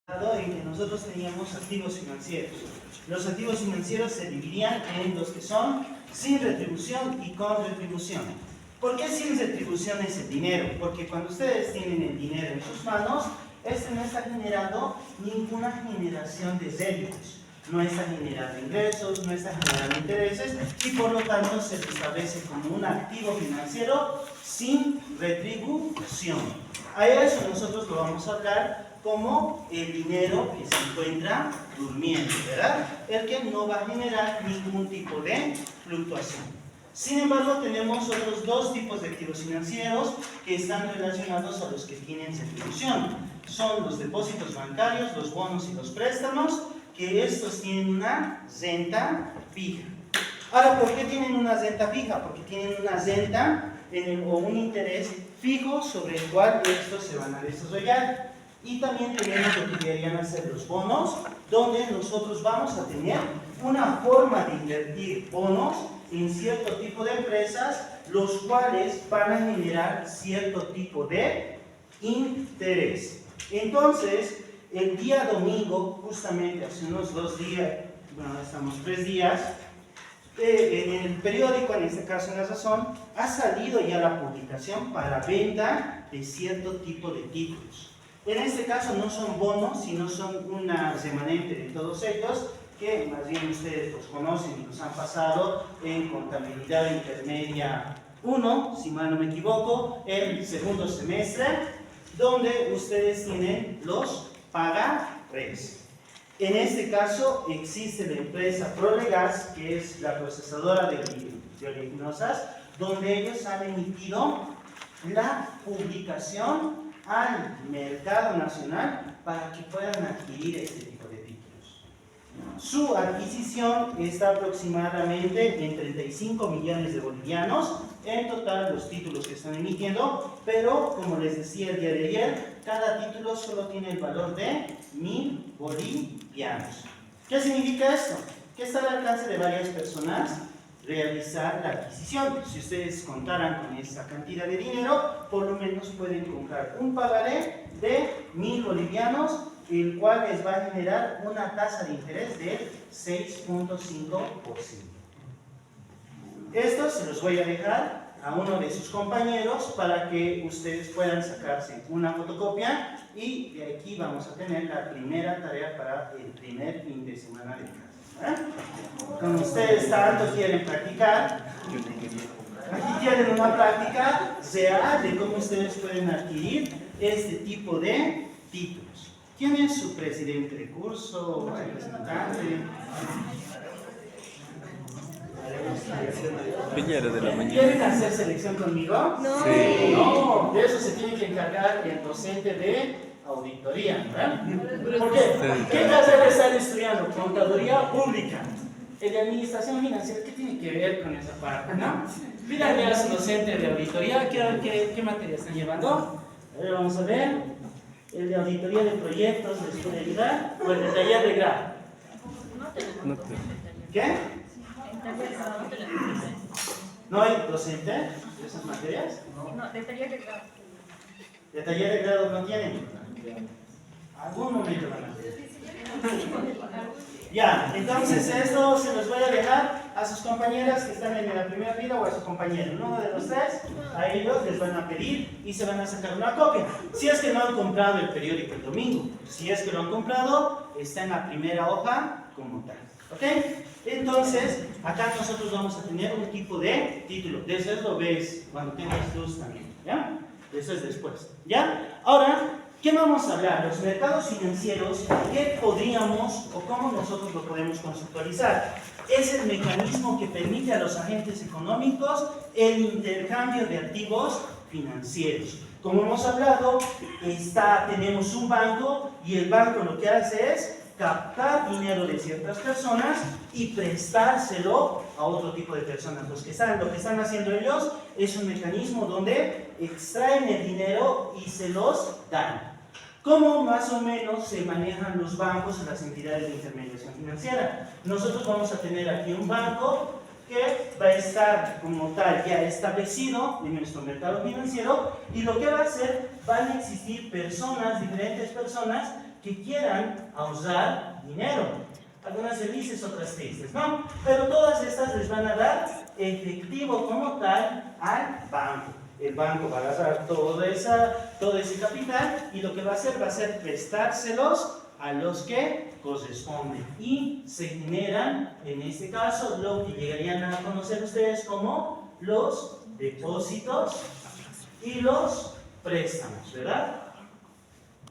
en que nosotros teníamos activos financieros. Los activos financieros se dividían en los que son sin retribución y con retribución. ¿Por qué sin retribución es el dinero? Porque cuando ustedes tienen el dinero en sus manos, este no está generando ninguna generación de réditos, no está generando ingresos, no está generando intereses y por lo tanto se establece como un activo financiero sin retribución. A eso nosotros lo vamos a hablar como el dinero que se encuentra durmiendo, ¿verdad? El que no va a generar ningún tipo de fluctuación. Sin embargo, tenemos otros dos tipos de activos financieros que están relacionados a los que tienen retribución. Son los depósitos bancarios, los bonos y los préstamos, que estos tienen una renta fija. Ahora, ¿por qué tienen una renta fija? Porque tienen una renta o un interés fijo sobre el cual estos se van a desarrollar. Y también tenemos lo que deberían hacer los bonos, donde nosotros vamos a tener una forma de invertir bonos en cierto tipo de empresas, los cuales van a generar cierto tipo de interés. Entonces, el día domingo, justamente hace unos 2 días, bueno, estamos 3 días, en el periódico, en este caso en La Razón, ha salido ya la publicación para venta de cierto tipo de títulos. En este caso no son bonos, sino son una remanente de todos ellos, que más bien ustedes los conocen y los han pasado en contabilidad intermedia 1, si mal no me equivoco, el segundo semestre, donde ustedes tienen los pagarés. En este caso existe la empresa Prolegas, que es la procesadora de oleaginosas, donde ellos han emitido la publicación al mercado nacional para que puedan adquirir este tipo de títulos. Su adquisición está aproximadamente en 35 millones de bolivianos, en total los títulos que están emitiendo, pero como les decía el día de ayer, cada título solo tiene el valor de 1.000 bolivianos. ¿Qué significa esto? Que está al alcance de varias personas realizar la adquisición. Si ustedes contaran con esta cantidad de dinero, por lo menos pueden comprar un pagaré de 1.000 bolivianos, el cual les va a generar una tasa de interés del 6.5%. Esto se los voy a dejar a uno de sus compañeros para que ustedes puedan sacarse una fotocopia y de aquí vamos a tener la primera tarea para el primer fin de semana de clase. Como ustedes tanto quieren practicar, aquí tienen una práctica real de cómo ustedes pueden adquirir este tipo de títulos. ¿Quién es su presidente de curso, representante? Piñera de la mañana. ¿Quieren hacer selección conmigo? No. Sí. No, de eso se tiene que encargar el docente de auditoría, ¿verdad? ¿Por qué? ¿Qué carrera están estudiando? Contaduría pública. El de administración financiera, ¿qué tiene que ver con esa parte, no? Pídale a su docente de auditoría, quiero ver qué materia están llevando. A ver, vamos a ver. El de auditoría de proyectos les puede ayudar, o el de taller de grado. No te... ¿Qué? ¿No hay docente de esas materias? No, de taller de grado. ¿De taller de grado no tienen? Algún momento van a tener. Ya, entonces esto se los voy a dejar a sus compañeras que están en la primera fila o a su compañero. Uno de los tres, a ellos les van a pedir y se van a sacar una copia. Si es que no han comprado el periódico el domingo, si es que lo han comprado, está en la primera hoja como tal. ¿Ok? Entonces, acá nosotros vamos a tener un tipo de título. De eso lo ves cuando tengas tus también. ¿Ya? Eso es después. ¿Ya? Ahora, ¿qué vamos a hablar? Los mercados financieros, ¿qué podríamos o cómo nosotros lo podemos conceptualizar? Es el mecanismo que permite a los agentes económicos el intercambio de activos financieros. Como hemos hablado, tenemos un banco y el banco lo que hace es captar dinero de ciertas personas y prestárselo a otro tipo de personas. Lo que están haciendo ellos es un mecanismo donde extraen el dinero y se los dan. ¿Cómo más o menos se manejan los bancos y las entidades de intermediación financiera? Nosotros vamos a tener aquí un banco que va a estar como tal ya establecido en nuestro mercado financiero y lo que va a hacer, van a existir personas, diferentes personas que quieran ahorrar dinero. Algunas felices, otras tristes, ¿no? Pero todas estas les van a dar efectivo como tal al banco. El banco va a agarrar todo ese capital y lo que va a hacer prestárselos a los que corresponden. Y se generan, en este caso, lo que llegarían a conocer ustedes como los depósitos y los préstamos, ¿verdad?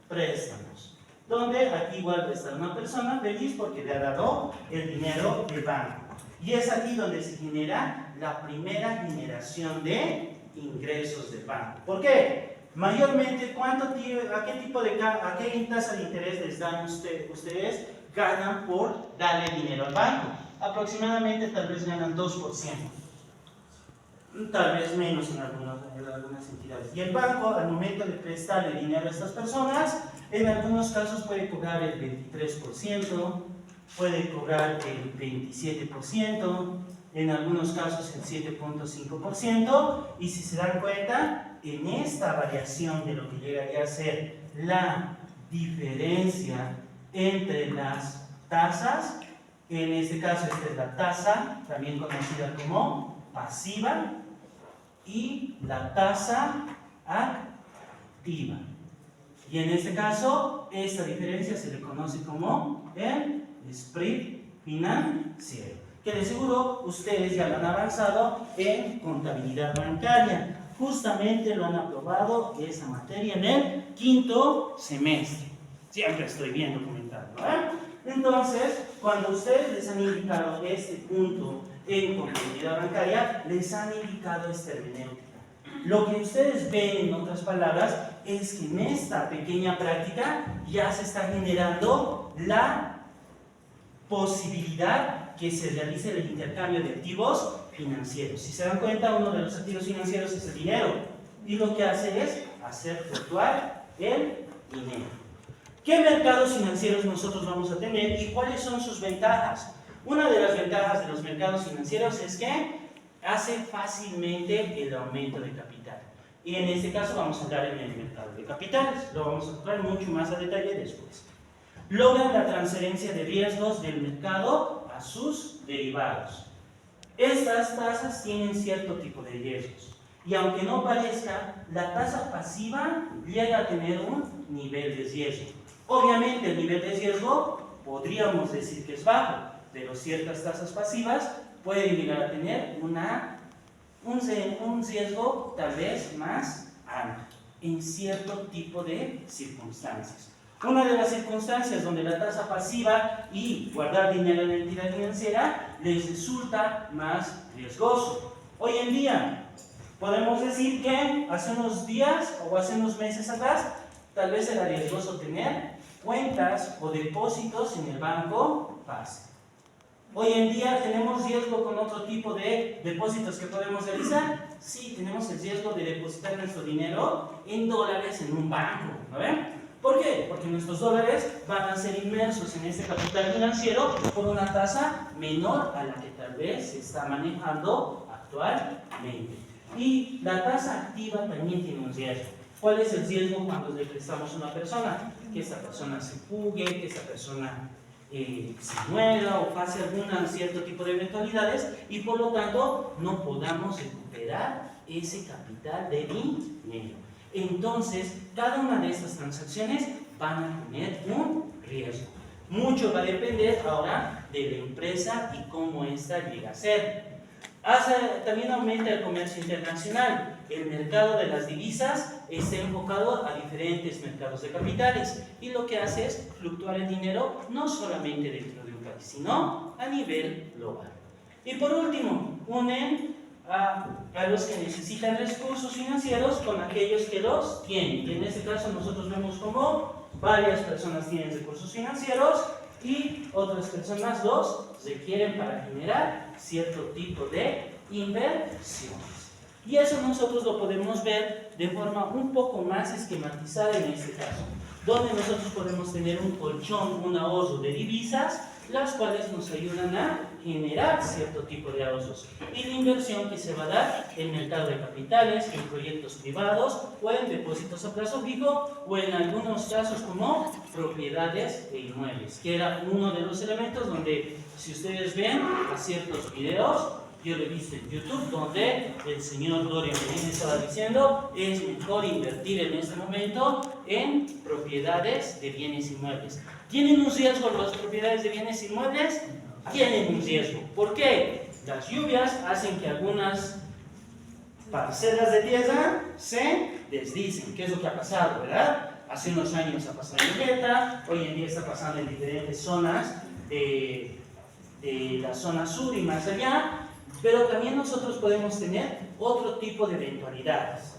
Préstamos. Donde aquí igual va a estar una persona feliz porque le ha dado el dinero del banco. Y es aquí donde se genera la primera generación de ingresos del banco. ¿Por qué? Mayormente, ¿a qué tasa de interés les dan ustedes ganan por darle dinero al banco? Aproximadamente tal vez ganan 2%. Tal vez menos en algunas entidades. Y el banco, al momento de prestarle dinero a estas personas, en algunos casos puede cobrar el 23%, puede cobrar el 27%, en algunos casos el 7.5%, y si se dan cuenta, en esta variación de lo que llegaría a ser la diferencia entre las tasas, en este caso esta es la tasa, también conocida como pasiva, y la tasa activa. Y en este caso, esta diferencia se le conoce como el spread financiero, que de seguro ustedes ya lo han avanzado en contabilidad bancaria. Justamente lo han aprobado esa materia en el 5º semestre. Siempre estoy viendo comentarios, ¿eh? Entonces, cuando ustedes les han indicado este punto en contabilidad bancaria, les han indicado esta hermenéutica. Lo que ustedes ven, en otras palabras, es que en esta pequeña práctica ya se está generando la posibilidad que se realice el intercambio de activos financieros. Si se dan cuenta, uno de los activos financieros es el dinero, y lo que hace es hacer fluctuar el dinero. ¿Qué mercados financieros nosotros vamos a tener y cuáles son sus ventajas? Una de las ventajas de los mercados financieros es que hace fácilmente el aumento de capital. Y en este caso vamos a hablar en el mercado de capitales, lo vamos a tocar mucho más a detalle después. Logran la transferencia de riesgos del mercado a sus derivados. Estas tasas tienen cierto tipo de riesgos. Y aunque no parezca, la tasa pasiva llega a tener un nivel de riesgo. Obviamente el nivel de riesgo podríamos decir que es bajo, pero ciertas tasas pasivas pueden llegar a tener un riesgo tal vez más alto en cierto tipo de circunstancias. Una de las circunstancias donde la tasa pasiva y guardar dinero en la entidad financiera les resulta más riesgoso. Hoy en día podemos decir que hace unos días o hace unos meses atrás tal vez era riesgoso tener cuentas o depósitos en el banco base. Hoy en día tenemos riesgo con otro tipo de depósitos que podemos realizar. Sí, tenemos el riesgo de depositar nuestro dinero en dólares en un banco, ¿no ven? ¿Por qué? Porque nuestros dólares van a ser inmersos en este capital financiero por una tasa menor a la que tal vez se está manejando actualmente. Y la tasa activa también tiene un riesgo. ¿Cuál es el riesgo cuando le prestamos a una persona? Que esta persona se fugue, que esta persona se muera o pase algún cierto tipo de eventualidades y por lo tanto no podamos recuperar ese capital de dinero. Entonces, cada una de estas transacciones van a tener un riesgo. Mucho va a depender ahora de la empresa y cómo ésta llega a ser. También aumenta el comercio internacional. El mercado de las divisas está enfocado a diferentes mercados de capitales y lo que hace es fluctuar el dinero no solamente dentro de un país, sino a nivel global. Y por último, unen a los que necesitan recursos financieros con aquellos que los tienen. Y en este caso nosotros vemos como varias personas tienen recursos financieros y otras personas los requieren para generar cierto tipo de inversiones. Y eso nosotros lo podemos ver de forma un poco más esquematizada en este caso, donde nosotros podemos tener un colchón, un ahorro de divisas, las cuales nos ayudan a generar cierto tipo de ahorros. Y la inversión que se va a dar en el mercado de capitales, en proyectos privados o en depósitos a plazo fijo o en algunos casos como propiedades e inmuebles, que era uno de los elementos donde, si ustedes ven a ciertos videos, yo lo he visto en YouTube, donde el señor Dorian Medina estaba diciendo es mejor invertir en este momento en propiedades de bienes inmuebles. ¿Tienen un riesgo las propiedades de bienes inmuebles? Tienen un riesgo. ¿Por qué? Las lluvias hacen que algunas parcelas de tierra se deslicen. ¿Qué es lo que ha pasado, verdad? Hace unos años ha pasado en Queta, hoy en día está pasando en diferentes zonas de la zona sur y más allá. Pero también nosotros podemos tener otro tipo de eventualidades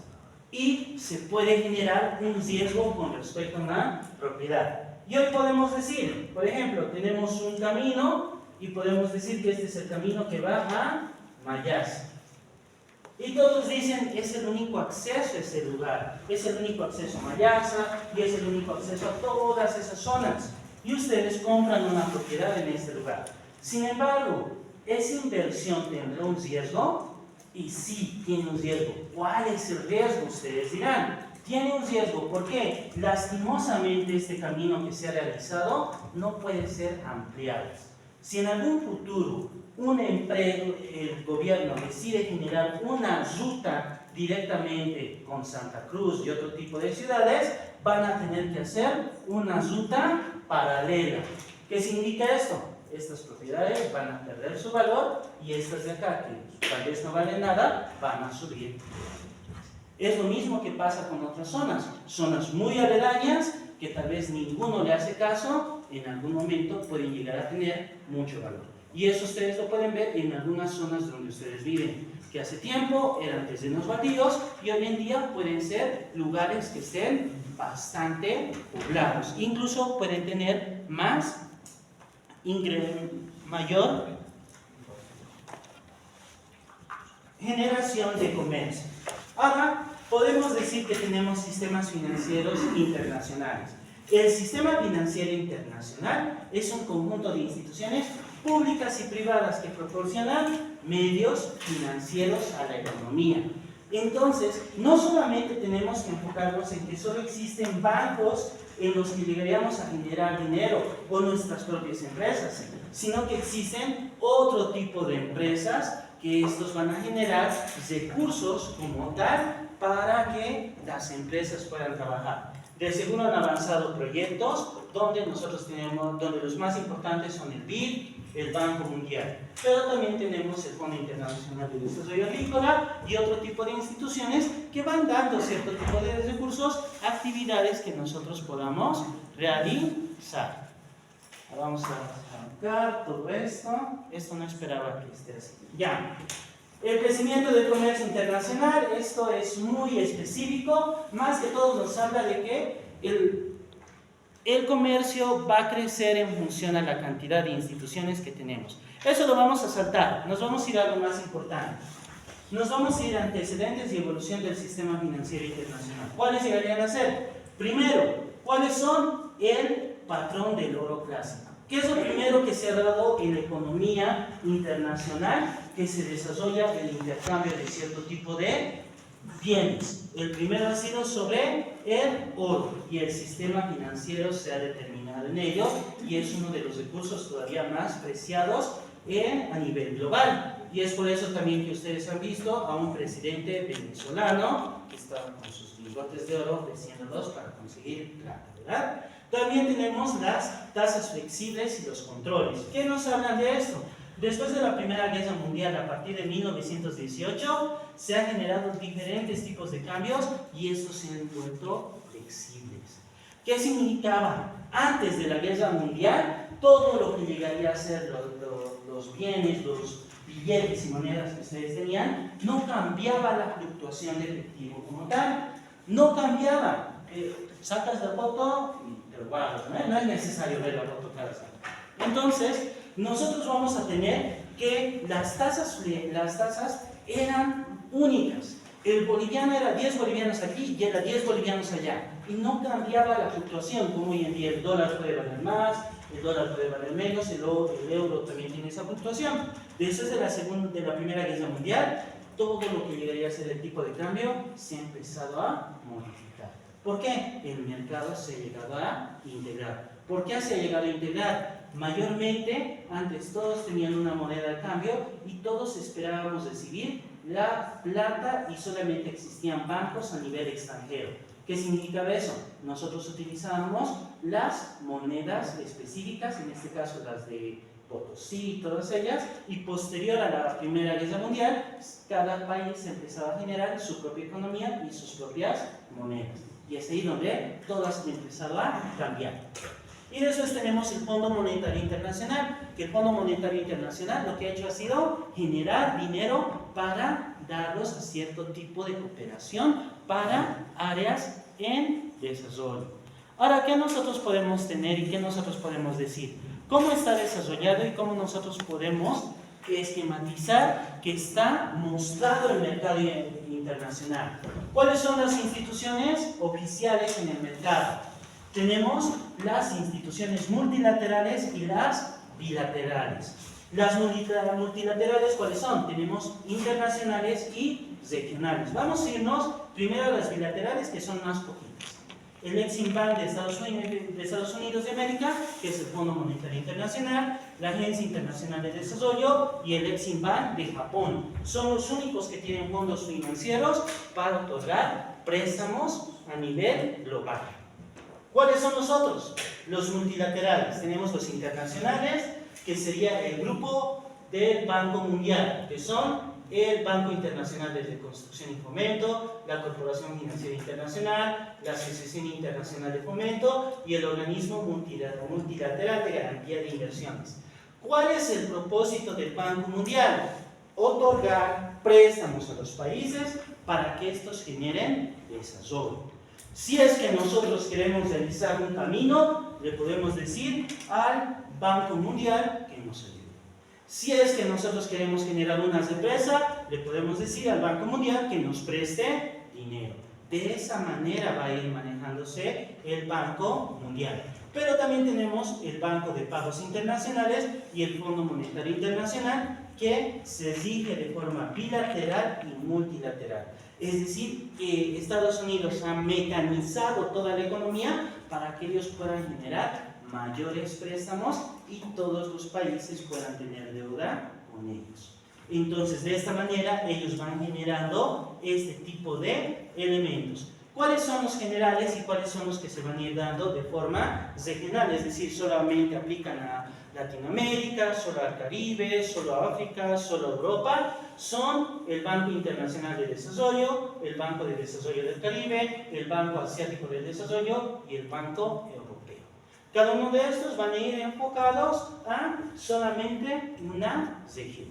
y se puede generar un riesgo con respecto a una propiedad. Y hoy podemos decir, por ejemplo, tenemos un camino y podemos decir que este es el camino que va a Mayas. Y todos dicen, es el único acceso a ese lugar, es el único acceso a Mayasa y es el único acceso a todas esas zonas. Y ustedes compran una propiedad en este lugar. Sin embargo, ¿esa inversión tendrá un riesgo? Y sí, tiene un riesgo. ¿Cuál es el riesgo? Ustedes dirán. Tiene un riesgo porque lastimosamente este camino que se ha realizado no puede ser ampliado. Si en algún futuro el gobierno decide generar una ruta directamente con Santa Cruz y otro tipo de ciudades, van a tener que hacer una ruta paralela. ¿Qué significa esto? Estas propiedades van a perder su valor y estas de acá, que tal vez no valen nada, van a subir. Es lo mismo que pasa con otras zonas muy aledañas que tal vez ninguno le hace caso, en algún momento pueden llegar a tener mucho valor. Y eso ustedes lo pueden ver en algunas zonas donde ustedes viven, que hace tiempo eran terrenos baldíos y hoy en día pueden ser lugares que estén bastante poblados. Incluso pueden tener mayor generación de comercio. Ahora, podemos decir que tenemos sistemas financieros internacionales. El sistema financiero internacional es un conjunto de instituciones públicas y privadas que proporcionan medios financieros a la economía. Entonces, no solamente tenemos que enfocarnos en que solo existen bancos en los que llegaríamos a generar dinero o nuestras propias empresas, sino que existen otro tipo de empresas que estos van a generar recursos como tal para que las empresas puedan trabajar. De seguro han avanzado proyectos donde nosotros tenemos, donde los más importantes son el BID, el Banco Mundial, pero también tenemos el Fondo Internacional de Desarrollo Agrícola y otro tipo de instituciones que van dando cierto tipo de recursos, actividades que nosotros podamos realizar. Ahora vamos a arrancar todo esto. Esto no esperaba que esté así. Ya. El crecimiento del comercio internacional, esto es muy específico, más que todo nos habla de que el comercio va a crecer en función a la cantidad de instituciones que tenemos. Eso lo vamos a saltar, nos vamos a ir a algo más importante. Nos vamos a ir a antecedentes y evolución del sistema financiero internacional. ¿Cuáles llegarían a ser? Primero, ¿cuáles son el patrón del oro clásico? ¿Qué es lo primero que se ha dado en la economía internacional? Que se desarrolla el intercambio de cierto tipo de bienes. El primero ha sido sobre el oro y el sistema financiero se ha determinado en ello y es uno de los recursos todavía más preciados a nivel global. Y es por eso también que ustedes han visto a un presidente venezolano que está con sus lingotes de oro ofreciéndolos para conseguir plata, ¿verdad? También tenemos las tasas flexibles y los controles. ¿Qué nos hablan de esto? Después de la Primera Guerra Mundial, a partir de 1918, se han generado diferentes tipos de cambios y estos se han vuelto flexibles. ¿Qué significaba? Antes de la Guerra Mundial, todo lo que llegaría a ser los bienes, los billetes y monedas que ustedes tenían, no cambiaba la fluctuación de efectivo como tal. No cambiaba. Sacas la foto y te lo guardas, ¿no? No es necesario ver la foto cada vez. Entonces, nosotros vamos a tener que las tasas eran únicas. El boliviano era 10 bolivianos aquí y era 10 bolivianos allá. Y no cambiaba la fluctuación, como hoy en día el dólar puede valer más, el dólar puede valer menos, el euro también tiene esa fluctuación. Después de la Primera Guerra Mundial, todo lo que llegaría a ser el tipo de cambio se ha empezado a modificar. ¿Por qué? El mercado se ha llegado a integrar. ¿Por qué se ha llegado a integrar? Mayormente, antes todos tenían una moneda de cambio y todos esperábamos recibir la plata y solamente existían bancos a nivel extranjero. ¿Qué significaba eso? Nosotros utilizábamos las monedas específicas, en este caso las de Potosí, todas ellas, y posterior a la Primera Guerra Mundial, cada país empezaba a generar su propia economía y sus propias monedas. Y es ahí donde todas han empezado a cambiar. Y después tenemos el Fondo Monetario Internacional, que el Fondo Monetario Internacional lo que ha hecho ha sido generar dinero para darlos a cierto tipo de cooperación para áreas en desarrollo. Ahora, ¿qué nosotros podemos tener y qué nosotros podemos decir? ¿Cómo está desarrollado y cómo nosotros podemos esquematizar que está mostrado el mercado internacional? ¿Cuáles son las instituciones oficiales en el mercado? Tenemos las instituciones multilaterales y las bilaterales. Las multilaterales, ¿cuáles son? Tenemos internacionales y regionales. Vamos a irnos primero a las bilaterales, que son más poquitas. El Exim Bank de Estados Unidos de América, que es el Fondo Monetario Internacional, la Agencia Internacional de Desarrollo y el Exim Bank de Japón. Son los únicos que tienen fondos financieros para otorgar préstamos a nivel global. ¿Cuáles son los otros? Los multilaterales. Tenemos los internacionales, que sería el grupo del Banco Mundial, que son el Banco Internacional de Reconstrucción y Fomento, la Corporación Financiera Internacional, la Asociación Internacional de Fomento y el Organismo Multilateral de Garantía de Inversiones. ¿Cuál es el propósito del Banco Mundial? Otorgar préstamos a los países para que estos generen desarrollo. Si es que nosotros queremos realizar un camino, le podemos decir al Banco Mundial que nos ayude. Si es que nosotros queremos generar una represa, le podemos decir al Banco Mundial que nos preste dinero. De esa manera va a ir manejándose el Banco Mundial. Pero también tenemos el Banco de Pagos Internacionales y el Fondo Monetario Internacional, que se rige de forma bilateral y multilateral. Es decir, que Estados Unidos ha mecanizado toda la economía para que ellos puedan generar mayores préstamos y todos los países puedan tener deuda con ellos. Entonces, de esta manera, ellos van generando este tipo de elementos. ¿Cuáles son los generales y cuáles son los que se van a ir dando de forma regional? Es decir, solamente aplican a Latinoamérica, solo al Caribe, solo a África, solo a Europa. Son el Banco Internacional de Desarrollo, el Banco de Desarrollo del Caribe, el Banco Asiático del Desarrollo y el Banco Europeo. Cada uno de estos van a ir enfocados a solamente una región.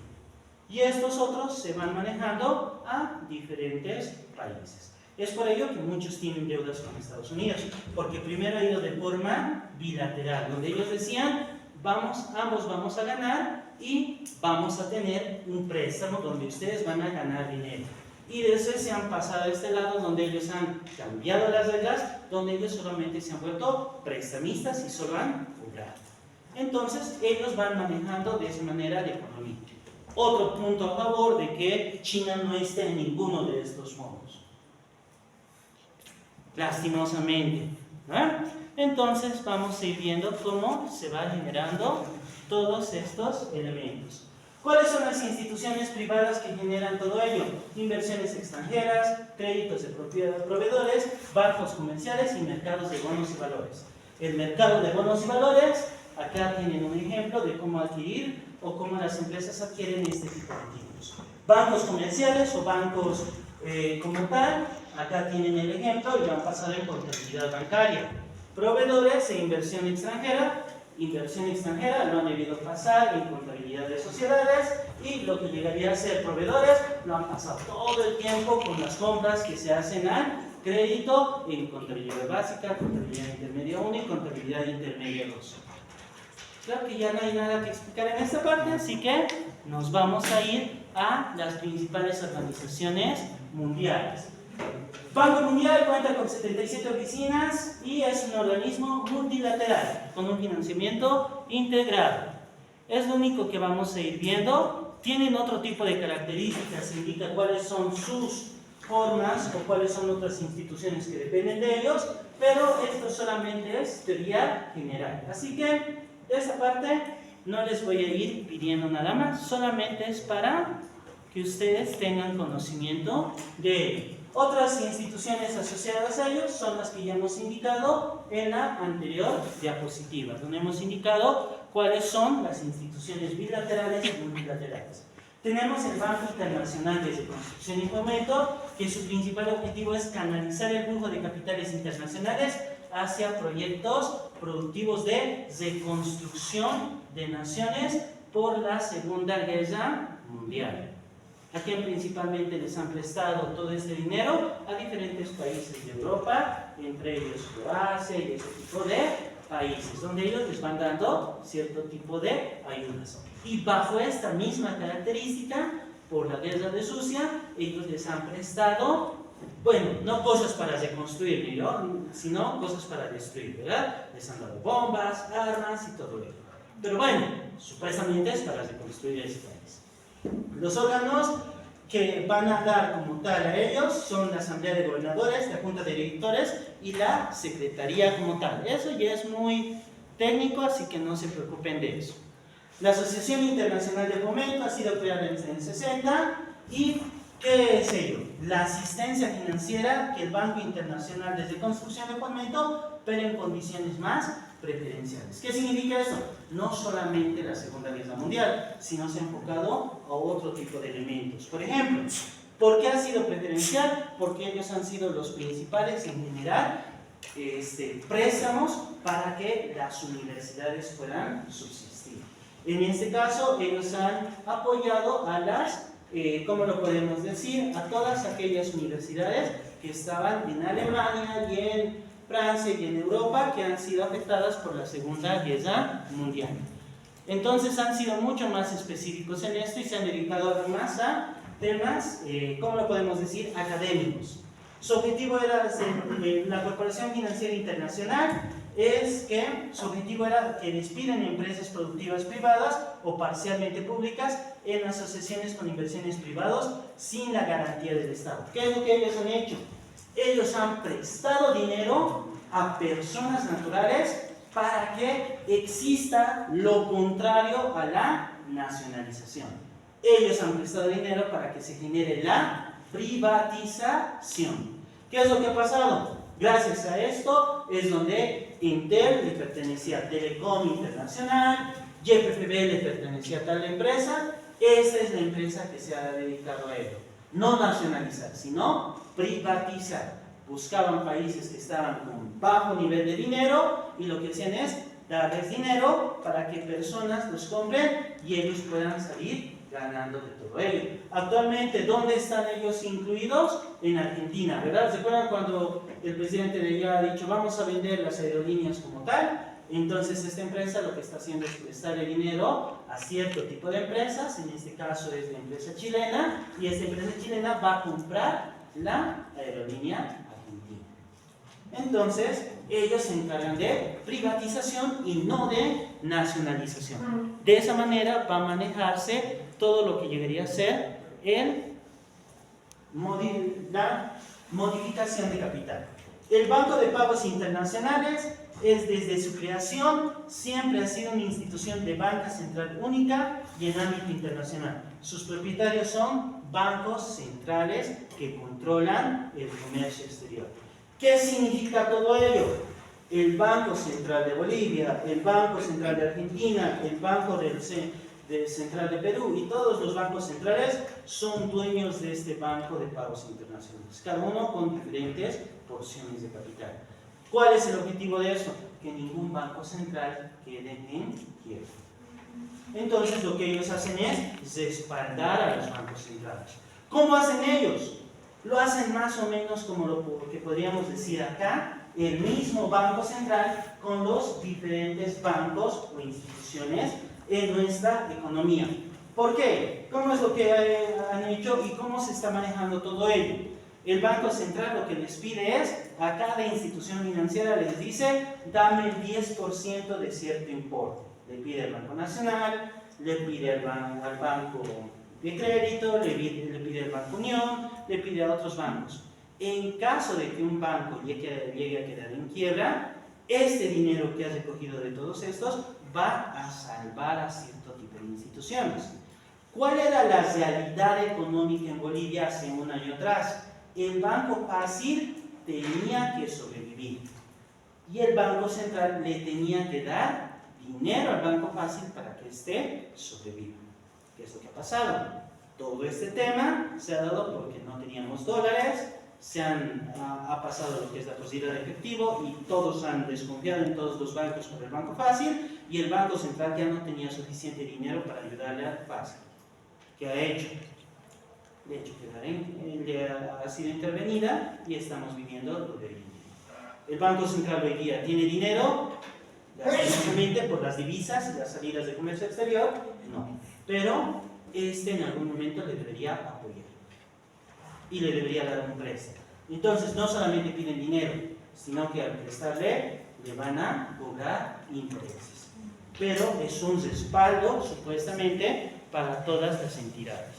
Y estos otros se van manejando a diferentes países. Es por ello que muchos tienen deudas con Estados Unidos, porque primero ha ido de forma bilateral, donde ellos decían, ambos vamos a ganar y vamos a tener un préstamo donde ustedes van a ganar dinero. Y después se han pasado a este lado donde ellos han cambiado las reglas, donde ellos solamente se han vuelto prestamistas y solo han cobrado. Entonces ellos van manejando de esa manera la economía. Otro punto a favor de que China no esté en ninguno de estos fondos. Lastimosamente. Entonces vamos a ir viendo cómo se va generando todos estos elementos. ¿Cuáles son las instituciones privadas que generan todo ello? Inversiones extranjeras, créditos de proveedores, bancos comerciales y mercados de bonos y valores. El mercado de bonos y valores, acá tienen un ejemplo de cómo adquirir o cómo las empresas adquieren este tipo de títulos. Bancos comerciales o bancos como tal, acá tienen el ejemplo y lo han pasado en contabilidad bancaria. Proveedores e inversión extranjera lo han debido pasar en contabilidad de sociedades y lo que llegaría a ser proveedores lo han pasado todo el tiempo con las compras que se hacen al crédito en contabilidad básica, contabilidad intermedia 1 y contabilidad intermedia 2. Claro que ya no hay nada que explicar en esta parte, así que nos vamos a ir a las principales organizaciones mundiales. Banco Mundial cuenta con 77 oficinas y es un organismo multilateral con un financiamiento integrado. Es lo único que vamos a ir viendo. Tienen otro tipo de características, indica cuáles son sus formas o cuáles son otras instituciones que dependen de ellos, pero esto solamente es teoría general. Así que esa parte no les voy a ir pidiendo nada más, solamente es para que ustedes tengan conocimiento de ello. Otras instituciones asociadas a ellos son las que ya hemos indicado en la anterior diapositiva, donde hemos indicado cuáles son las instituciones bilaterales y multilaterales. Tenemos el Banco Internacional de Reconstrucción y Fomento, que su principal objetivo es canalizar el flujo de capitales internacionales hacia proyectos productivos de reconstrucción de naciones por la Segunda Guerra Mundial. ¿A quién principalmente les han prestado todo este dinero? A diferentes países de Europa, entre ellos Croacia y ese tipo de países, donde ellos les van dando cierto tipo de ayudas. Y bajo esta misma característica, por la guerra de Rusia, ellos les han prestado, bueno, no cosas para reconstruir, ¿no? Sino cosas para destruir, ¿verdad? Les han dado bombas, armas y todo ello. Pero bueno, supuestamente es para reconstruir ese país. Los órganos que van a dar como tal a ellos son la Asamblea de Gobernadores, la Junta de Directores y la Secretaría como tal. Eso ya es muy técnico, así que no se preocupen de eso. La Asociación Internacional de Fomento ha sido creada en el 60 y ¿qué es ello? La asistencia financiera que el Banco Internacional de Reconstrucción y Fomento, pero en condiciones más preferenciales. ¿Qué significa eso? No solamente la Segunda Guerra Mundial, sino se ha enfocado a otro tipo de elementos. Por ejemplo, ¿por qué ha sido preferencial? Porque ellos han sido los principales en generar préstamos para que las universidades puedan subsistir. En este caso, ellos han apoyado a las, ¿cómo lo podemos decir? A todas aquellas universidades que estaban en Alemania y en Francia y en Europa que han sido afectadas por la Segunda Guerra Mundial. Entonces han sido mucho más específicos en esto y se han dedicado más a temas, ¿cómo lo podemos decir? Académicos. Su objetivo era, la Corporación Financiera Internacional, es que su objetivo era que despiden empresas productivas privadas o parcialmente públicas en asociaciones con inversiones privadas sin la garantía del Estado. ¿Qué es lo que ellos han hecho? Ellos han prestado dinero a personas naturales para que exista lo contrario a la nacionalización. Ellos han prestado dinero para que se genere la privatización. ¿Qué es lo que ha pasado? Gracias a esto es donde Intel le pertenecía a Telecom Internacional, YPFB le pertenecía a tal empresa. Esa es la empresa que se ha dedicado a ello. No nacionalizar, sino privatizar. Buscaban países que estaban con bajo nivel de dinero y lo que hacían es darles dinero para que personas los compren y ellos puedan salir ganando de todo ello. Actualmente, ¿dónde están ellos incluidos? En Argentina, ¿verdad? ¿Se acuerdan cuando el presidente de allá ha dicho vamos a vender las aerolíneas como tal? Entonces esta empresa lo que está haciendo es prestarle dinero a cierto tipo de empresas, en este caso es la empresa chilena, y esta empresa chilena va a comprar la aerolínea argentina. Entonces, ellos se encargan de privatización y no de nacionalización. De esa manera va a manejarse todo lo que llegaría a ser la modificación de capital. El Banco de Pagos Internacionales es desde su creación siempre ha sido una institución de banca central única y en ámbito internacional. Sus propietarios son bancos centrales que controlan el comercio exterior. ¿Qué significa todo ello? El Banco Central de Bolivia, el Banco Central de Argentina, el Banco Central de Perú y todos los bancos centrales son dueños de este Banco de Pagos Internacionales, cada uno con diferentes porciones de capital. ¿Cuál es el objetivo de eso? Que ningún banco central quede en quiebra. Entonces lo que ellos hacen es respaldar a los bancos centrales. ¿Cómo hacen ellos? Lo hacen más o menos como lo que podríamos decir acá, el mismo Banco Central con los diferentes bancos o instituciones en nuestra economía. ¿Por qué? ¿Cómo es lo que han hecho y cómo se está manejando todo ello? El Banco Central lo que les pide es, a cada institución financiera les dice, dame el 10% de cierto importe. Le pide al Banco Nacional, le pide al Banco de Crédito, le pide al Banco Unión, le pide a otros bancos. En caso de que un banco llegue a quedar en quiebra, este dinero que has recogido de todos estos va a salvar a cierto tipo de instituciones. ¿Cuál era la realidad económica en Bolivia hace un año atrás? El Banco Fácil tenía que sobrevivir y el Banco Central le tenía que dar dinero al Banco Fácil para que éste sobreviva. ¿Qué es lo que ha pasado? Todo este tema se ha dado porque no teníamos dólares, ha pasado lo que es la posibilidad de efectivo y todos han desconfiado en todos los bancos por el Banco Fácil y el Banco Central ya no tenía suficiente dinero para ayudarle al Fácil. ¿Qué ha hecho? Le ha hecho quedar ha sido intervenida y estamos viviendo lo de hoy en día. El Banco Central hoy día tiene dinero, lastimosamente por las divisas y las salidas de comercio exterior, no. Pero en algún momento le debería apoyar y le debería dar un préstamo. Entonces no solamente piden dinero, sino que al prestarle le van a cobrar intereses. Pero es un respaldo supuestamente para todas las entidades.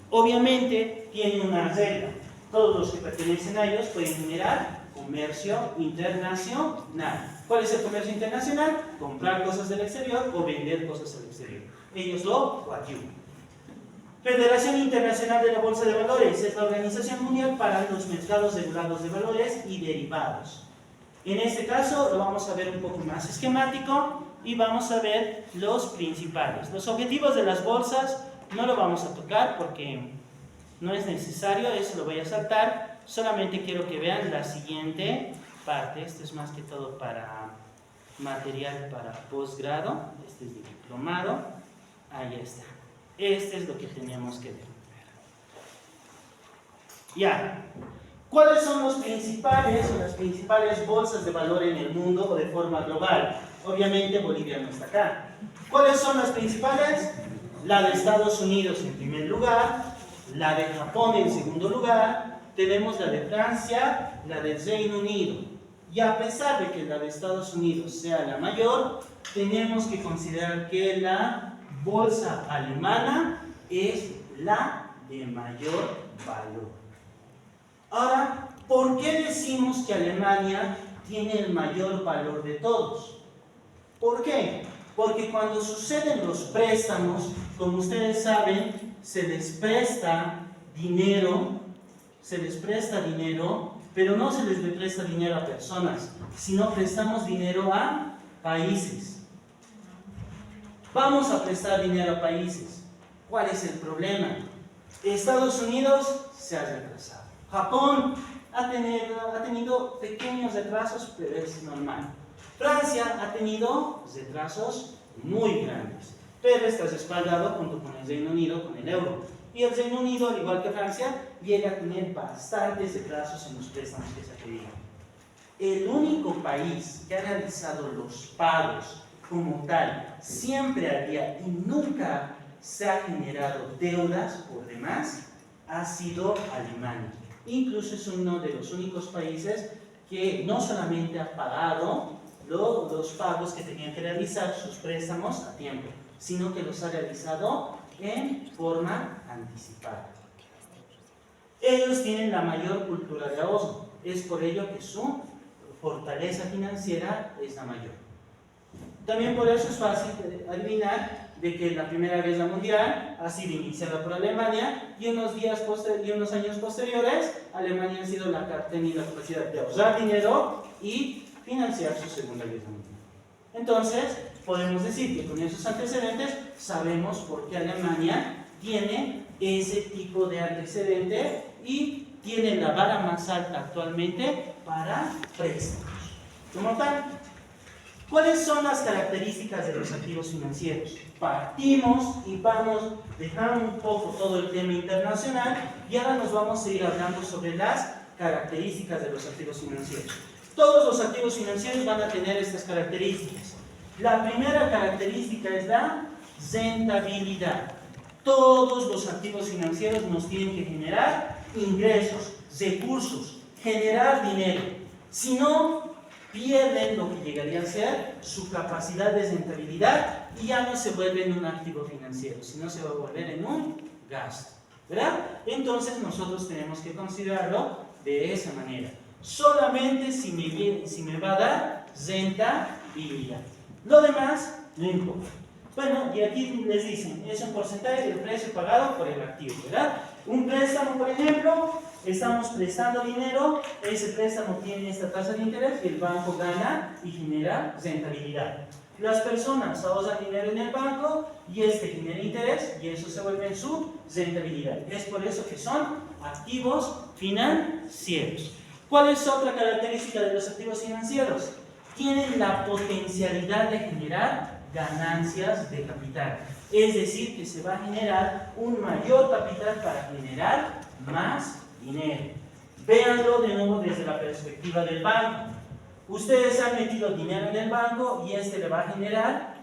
Obviamente tienen una regla. Todos los que pertenecen a ellos pueden generar comercio internacional. ¿Cuál es el comercio internacional? Comprar cosas del exterior o vender cosas al exterior. Ellos lo coadyuvan. Federación Internacional de la Bolsa de Valores es la organización mundial para los mercados regulados de valores y derivados. En este caso lo vamos a ver un poco más esquemático y vamos a ver los principales. Los objetivos de las bolsas no lo vamos a tocar porque no es necesario, eso lo voy a saltar. Solamente quiero que vean la siguiente parte. Este es más que todo para material para posgrado. Este es de diplomado. Ahí está. Este es lo que tenemos que ver. Ya. ¿Cuáles son los principales o las principales bolsas de valor en el mundo o de forma global? Obviamente Bolivia no está acá. ¿Cuáles son las principales? La de Estados Unidos en primer lugar, la de Japón en segundo lugar, tenemos la de Francia, la del Reino Unido. Y a pesar de que la de Estados Unidos sea la mayor, tenemos que considerar que la bolsa alemana es la de mayor valor. Ahora, ¿por qué decimos que Alemania tiene el mayor valor de todos? ¿Por qué? Porque cuando suceden los préstamos, como ustedes saben, se les presta dinero, pero no se les presta dinero a personas, sino prestamos dinero a países. Vamos a prestar dinero a países. ¿Cuál es el problema? Estados Unidos se ha retrasado. Japón ha tenido pequeños retrasos, pero es normal. Francia ha tenido retrasos muy grandes, pero está respaldado junto con el Reino Unido con el euro. Y el Reino Unido, al igual que Francia, llega a tener bastantes retrasos en los préstamos que se ha pedido. El único país que ha realizado los pagos como tal, siempre al día y nunca se ha generado deudas por demás, ha sido Alemania. Incluso es uno de los únicos países que no solamente ha pagado los pagos que tenían que realizar sus préstamos a tiempo, sino que los ha realizado en forma anticipada. Ellos tienen la mayor cultura de ahorro, es por ello que su fortaleza financiera es la mayor. También por eso es fácil adivinar de que la Primera Guerra Mundial ha sido iniciada por Alemania y unos años posteriores Alemania ha sido la que ha tenido la capacidad de ahorrar dinero y financiar su Segunda Guerra Mundial. Entonces, podemos decir que con esos antecedentes sabemos por qué Alemania tiene ese tipo de antecedente y tiene la vara más alta actualmente para préstamos. Como tal, ¿cuáles son las características de los activos financieros? Partimos y vamos dejando un poco todo el tema internacional y ahora nos vamos a ir hablando sobre las características de los activos financieros. Todos los activos financieros van a tener estas características. La primera característica es la rentabilidad. Todos los activos financieros nos tienen que generar ingresos, recursos, generar dinero. Si no, pierden lo que llegaría a ser su capacidad de rentabilidad y ya no se vuelve en un activo financiero, sino se va a volver en un gasto, ¿verdad? Entonces nosotros tenemos que considerarlo de esa manera. Solamente si me va a dar rentabilidad. Lo demás no importa. Bueno, y aquí les dicen, es un porcentaje del precio pagado por el activo, ¿verdad? Un préstamo, por ejemplo, estamos prestando dinero, ese préstamo tiene esta tasa de interés y el banco gana y genera rentabilidad. Las personas ahorran dinero en el banco y este genera interés y eso se vuelve en su rentabilidad. Es por eso que son activos financieros. ¿Cuál es otra característica de los activos financieros? Tienen la potencialidad de generar ganancias de capital. Es decir, que se va a generar un mayor capital para generar más dinero. Véanlo de nuevo desde la perspectiva del banco. Ustedes han metido dinero en el banco y este le va a generar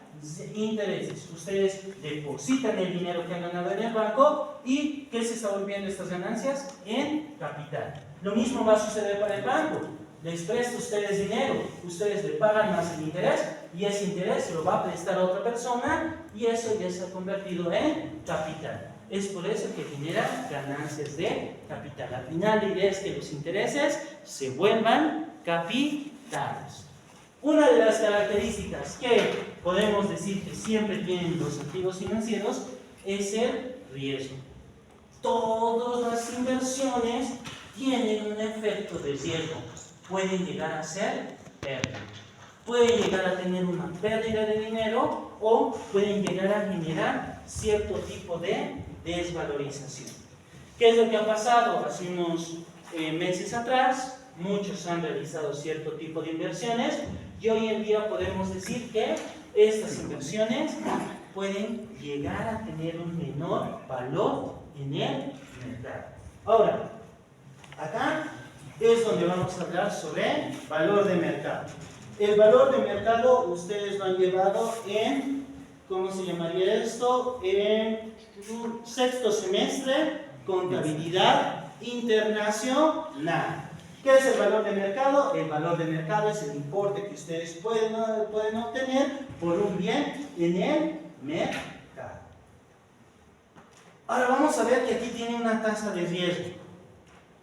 intereses. Ustedes depositan el dinero que han ganado en el banco y ¿qué se está volviendo estas ganancias? En capital. Lo mismo va a suceder para el banco. Les presta a ustedes dinero, ustedes le pagan más el interés y ese interés se lo va a prestar a otra persona y eso ya se ha convertido en capital. Es por eso que genera ganancias de capital. Al final la idea es que los intereses se vuelvan capitales. Una de las características que podemos decir que siempre tienen los activos financieros es el riesgo. Todas las inversiones tienen un efecto de riesgo. Pueden llegar a ser pérdidas. Pueden llegar a tener una pérdida de dinero o pueden llegar a generar cierto tipo de desvalorización. ¿Qué es lo que ha pasado? Hace unos meses atrás, muchos han realizado cierto tipo de inversiones y hoy en día podemos decir que estas inversiones pueden llegar a tener un menor valor en el mercado. Ahora, acá es donde vamos a hablar sobre valor de mercado. El valor de mercado ustedes lo han llevado en, ¿cómo se llamaría esto? En sexto semestre, contabilidad internacional. ¿Qué es el valor de mercado? El valor de mercado es el importe que ustedes pueden obtener por un bien en el mercado. Ahora vamos a ver que aquí tiene una tasa de riesgo.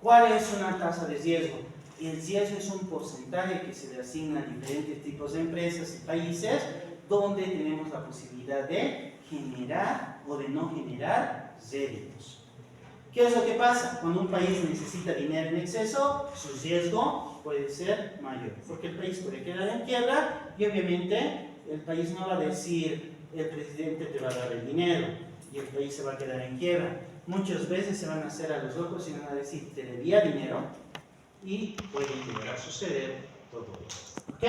¿Cuál es una tasa de riesgo? El riesgo es un porcentaje que se le asigna a diferentes tipos de empresas y países donde tenemos la posibilidad de generar o de no generar réditos. ¿Qué es lo que pasa? Cuando un país necesita dinero en exceso, su riesgo puede ser mayor, porque el país puede quedar en quiebra y obviamente el país no va a decir el presidente te va a dar el dinero y el país se va a quedar en quiebra. Muchas veces se van a hacer a los locos y van a decir te debía dinero y puede llegar a suceder todo esto. ¿Ok?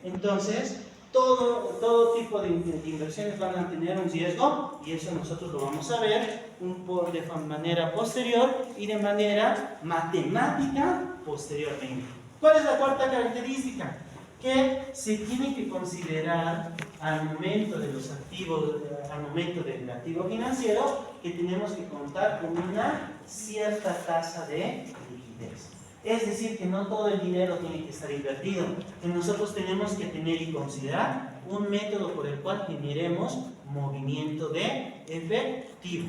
Entonces, todo tipo de inversiones van a tener un riesgo y eso nosotros lo vamos a ver de manera posterior y de manera matemática posteriormente. ¿Cuál es la cuarta característica? Que se tiene que considerar al momento de los activos, al momento del activo financiero, que tenemos que contar con una cierta tasa de liquidez. Es decir, que no todo el dinero tiene que estar invertido, que nosotros tenemos que tener y considerar un método por el cual generemos movimiento de efectivo.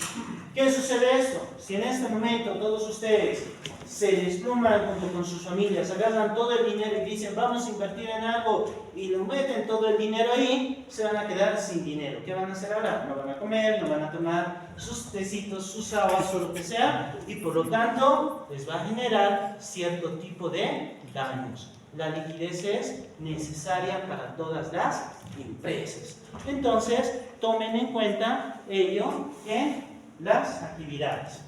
¿Qué sucede esto? Si en este momento todos ustedes se despluman junto con sus familias, agarran todo el dinero y dicen vamos a invertir en algo y lo meten todo el dinero ahí, se van a quedar sin dinero. ¿Qué van a hacer ahora? No van a comer, no van a tomar sus tecitos, sus aguas o lo que sea y por lo tanto les va a generar cierto tipo de daños. La liquidez es necesaria para todas las empresas. Entonces, tomen en cuenta ello en las actividades.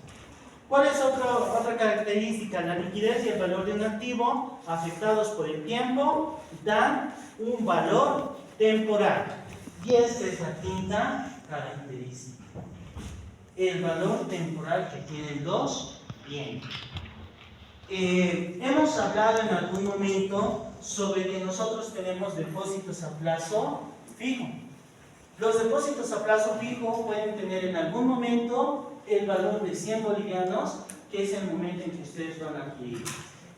¿Cuál es otra característica? La liquidez y el valor de un activo afectados por el tiempo dan un valor temporal. Y esta es la quinta característica. El valor temporal que tienen los bienes. Hemos hablado en algún momento sobre que nosotros tenemos depósitos a plazo fijo. Los depósitos a plazo fijo pueden tener en algún momento el valor de 100 bolivianos que es el momento en que ustedes van a adquirir.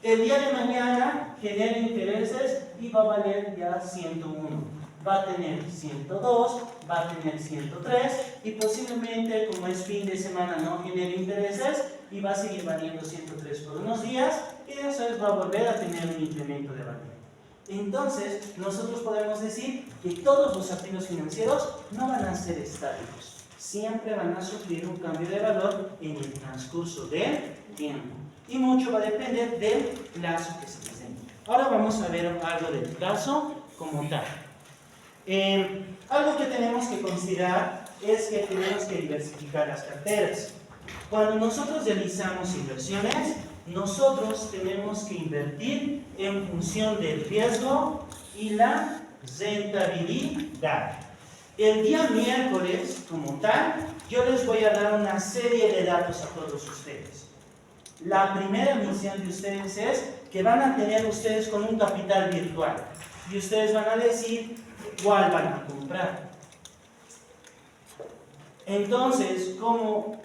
El día de mañana genera intereses y va a valer ya 101. Va a tener 102, va a tener 103 y posiblemente, como es fin de semana, no genere intereses y va a seguir valiendo 103 por unos días y después va a volver a tener un incremento de valor. Entonces, nosotros podemos decir que todos los activos financieros no van a ser estáticos. Siempre van a sufrir un cambio de valor en el transcurso del tiempo. Y mucho va a depender del plazo que se presente. Ahora vamos a ver algo del plazo como tal. Algo que tenemos que considerar es que tenemos que diversificar las carteras. Cuando nosotros realizamos inversiones, nosotros tenemos que invertir en función del riesgo y la rentabilidad. El día miércoles, como tal, yo les voy a dar una serie de datos a todos ustedes. La primera misión de ustedes es que van a tener ustedes con un capital virtual y ustedes van a decir cuál van a comprar. Entonces, como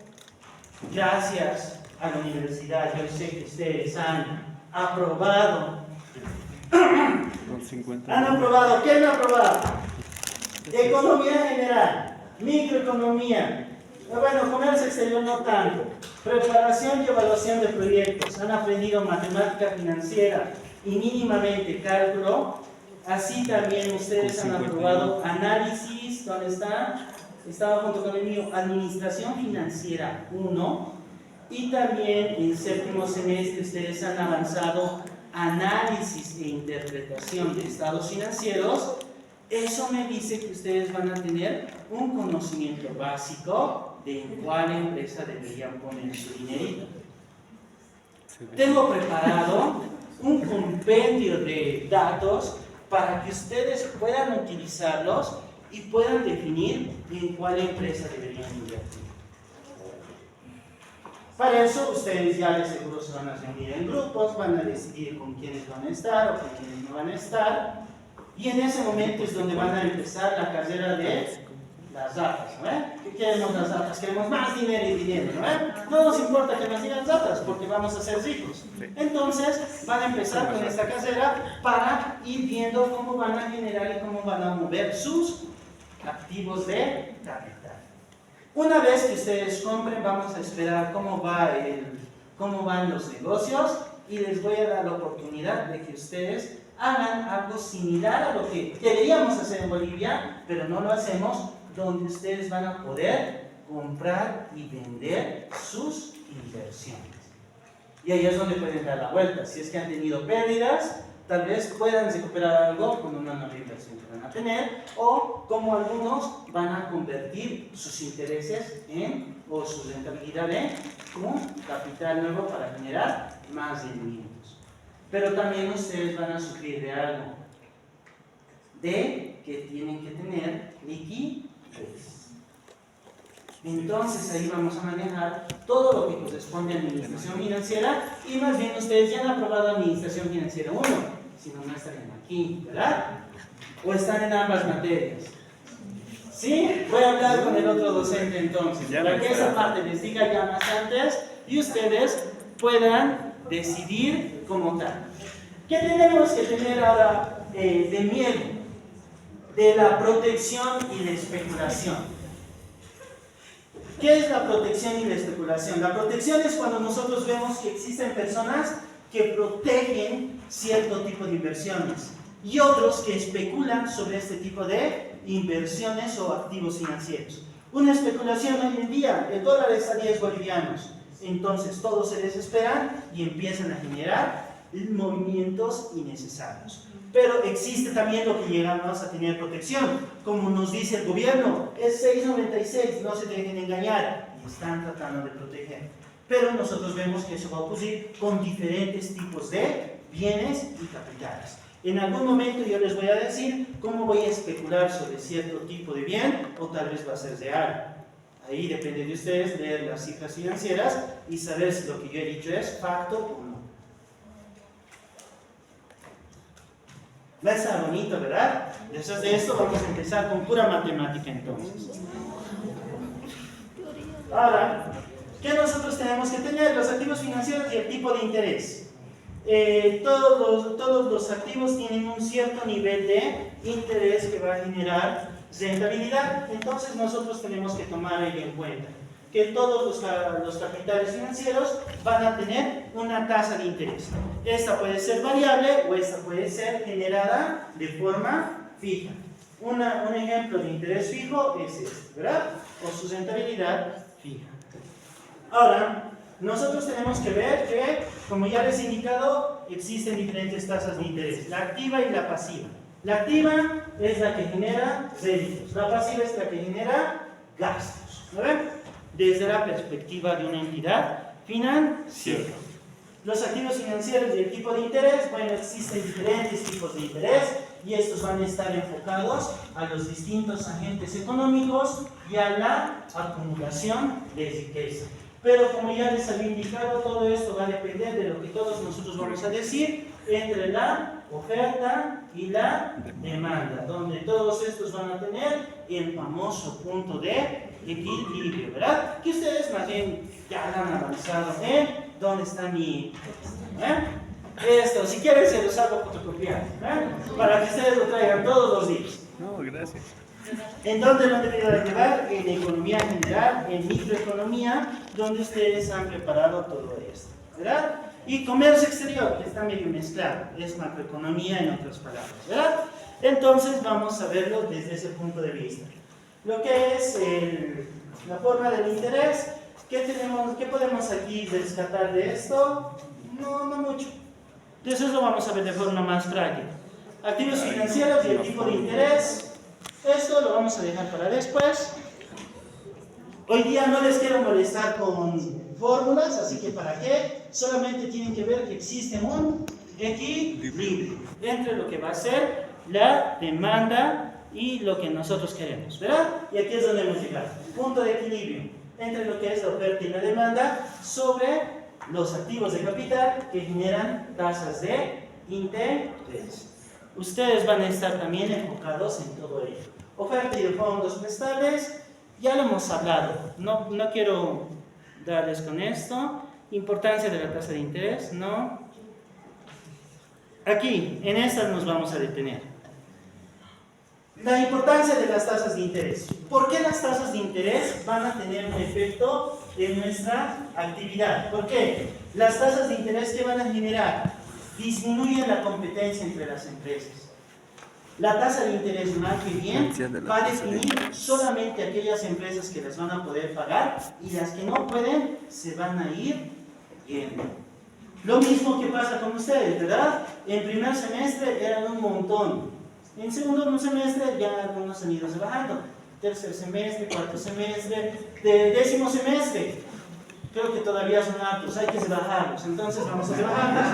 gracias a la universidad, yo sé que ustedes han aprobado. ¿Han aprobado? ¿Qué han aprobado? Economía general, microeconomía, bueno, comercio exterior no tanto, preparación y evaluación de proyectos, han aprendido matemática financiera y mínimamente cálculo, así también ustedes han aprobado análisis, ¿dónde está? Estaba junto con el mío, administración financiera 1, y también en séptimo semestre ustedes han avanzado análisis e interpretación de estados financieros. Eso me dice que ustedes van a tener un conocimiento básico de en cuál empresa deberían poner su dinerito. Tengo preparado un compendio de datos para que ustedes puedan utilizarlos y puedan definir en cuál empresa deberían invertir. Para eso ustedes ya de seguro se van a reunir en grupos, van a decidir con quiénes van a estar o con quiénes no van a estar. Y en ese momento es donde van a empezar la carrera de las ratas, ¿no? ¿Qué queremos las ratas? Queremos más dinero y dinero, ¿no? No nos importa que nos digan ratas porque vamos a ser ricos. Entonces van a empezar con esta carrera para ir viendo cómo van a generar y cómo van a mover sus activos de capital. Una vez que ustedes compren, vamos a esperar cómo van los negocios y les voy a dar la oportunidad de que ustedes hagan algo similar a lo que deberíamos hacer en Bolivia, pero no lo hacemos, donde ustedes van a poder comprar y vender sus inversiones. Y ahí es donde pueden dar la vuelta. Si es que han tenido pérdidas, tal vez puedan recuperar algo con una nueva inversión que van a tener, o como algunos van a convertir sus intereses o su rentabilidad en un capital nuevo para generar más rendimientos. Pero también ustedes van a sufrir de algo, de que tienen que tener liquidez. Entonces ahí vamos a manejar todo lo que corresponde a administración financiera y más bien ustedes ya han aprobado administración financiera 1, si no, no estarían aquí, ¿verdad? O están en ambas materias. ¿Sí? Voy a hablar con el otro docente entonces, para que esa parte les diga ya más antes y ustedes puedan decidir como tal. ¿Qué tenemos que tener ahora de miedo? De la protección y la especulación. ¿Qué es la protección y la especulación? La protección es cuando nosotros vemos que existen personas que protegen cierto tipo de inversiones y otros que especulan sobre este tipo de inversiones o activos financieros. Una especulación hoy en día, el dólar está a 10 bolivianos. Entonces todos se desesperan y empiezan a generar movimientos innecesarios. Pero existe también lo que llegamos a tener protección, como nos dice el gobierno, es 6.96, no se dejen engañar, y están tratando de proteger. Pero nosotros vemos que eso va a ocurrir con diferentes tipos de bienes y capitales. En algún momento yo les voy a decir cómo voy a especular sobre cierto tipo de bien, o tal vez va a ser real. Ahí depende de ustedes leer las cifras financieras y saber si lo que yo he dicho es facto o no. Va a estar bonito, ¿verdad? Después de esto vamos a empezar con pura matemática entonces. Ahora, ¿Qué nosotros tenemos que tener? Los activos financieros y el tipo de interés. Todos los activos tienen un cierto nivel de interés que va a generar rentabilidad. Entonces nosotros tenemos que tomar ello en cuenta, que todos los capitales financieros van a tener una tasa de interés. Esta puede ser variable o esta puede ser generada de forma fija. Un ejemplo de interés fijo es este, ¿verdad? O su rentabilidad fija. Ahora, nosotros tenemos que ver que, como ya les he indicado, existen diferentes tasas de interés, la activa y la pasiva. La activa es la que genera réditos, la pasiva es la que genera gastos, ¿no ven? Desde la perspectiva de una entidad financiera. Los activos financieros y el tipo de interés, bueno, existen diferentes tipos de interés y estos van a estar enfocados a los distintos agentes económicos y a la acumulación de riqueza. Pero como ya les había indicado, todo esto va a depender de lo que todos nosotros vamos a decir entre la oferta y la demanda, donde todos estos van a tener el famoso punto de equilibrio, ¿verdad? Que ustedes más bien ya han avanzado en dónde está mi... Esto, si quieren se los hago fotocopiar, para que ustedes lo traigan todos los días. No, gracias. ¿En dónde lo debería de llevar? En economía general, en microeconomía, donde ustedes han preparado todo esto, ¿verdad? Y comercio exterior, que está medio mezclado, es macroeconomía en otras palabras, ¿verdad? Entonces vamos a verlo desde ese punto de vista. Lo que es la forma del interés, ¿qué podemos aquí rescatar de esto? No mucho. Entonces lo vamos a ver de forma más práctica. Activos financieros y el tipo de interés. Esto lo vamos a dejar para después. Hoy día no les quiero molestar con fórmulas, así que ¿para qué? Solamente tienen que ver que existe un equilibrio entre lo que va a ser la demanda y lo que nosotros queremos, ¿verdad? Y aquí es donde hemos llegado. Punto de equilibrio entre lo que es la oferta y la demanda sobre los activos de capital que generan tasas de interés. Ustedes van a estar también enfocados en todo ello. Oferta y de fondos prestables, ya lo hemos hablado. No quiero darles con esto. Importancia de la tasa de interés, no. Aquí, en estas nos vamos a detener. La importancia de las tasas de interés. ¿Por qué las tasas de interés van a tener un efecto en nuestra actividad? ¿Por qué? Las tasas de interés que van a generar disminuyen la competencia entre las empresas. La tasa de interés mal que bien va a definir solamente aquellas empresas que las van a poder pagar y las que no pueden se van a ir yendo. Lo mismo que pasa con ustedes, ¿verdad? En primer semestre eran un montón. En segundo semestre ya algunos han ido bajando. Tercer semestre, cuarto semestre, décimo semestre. Creo que todavía son altos, hay que bajarlos. Entonces vamos a bajarlos.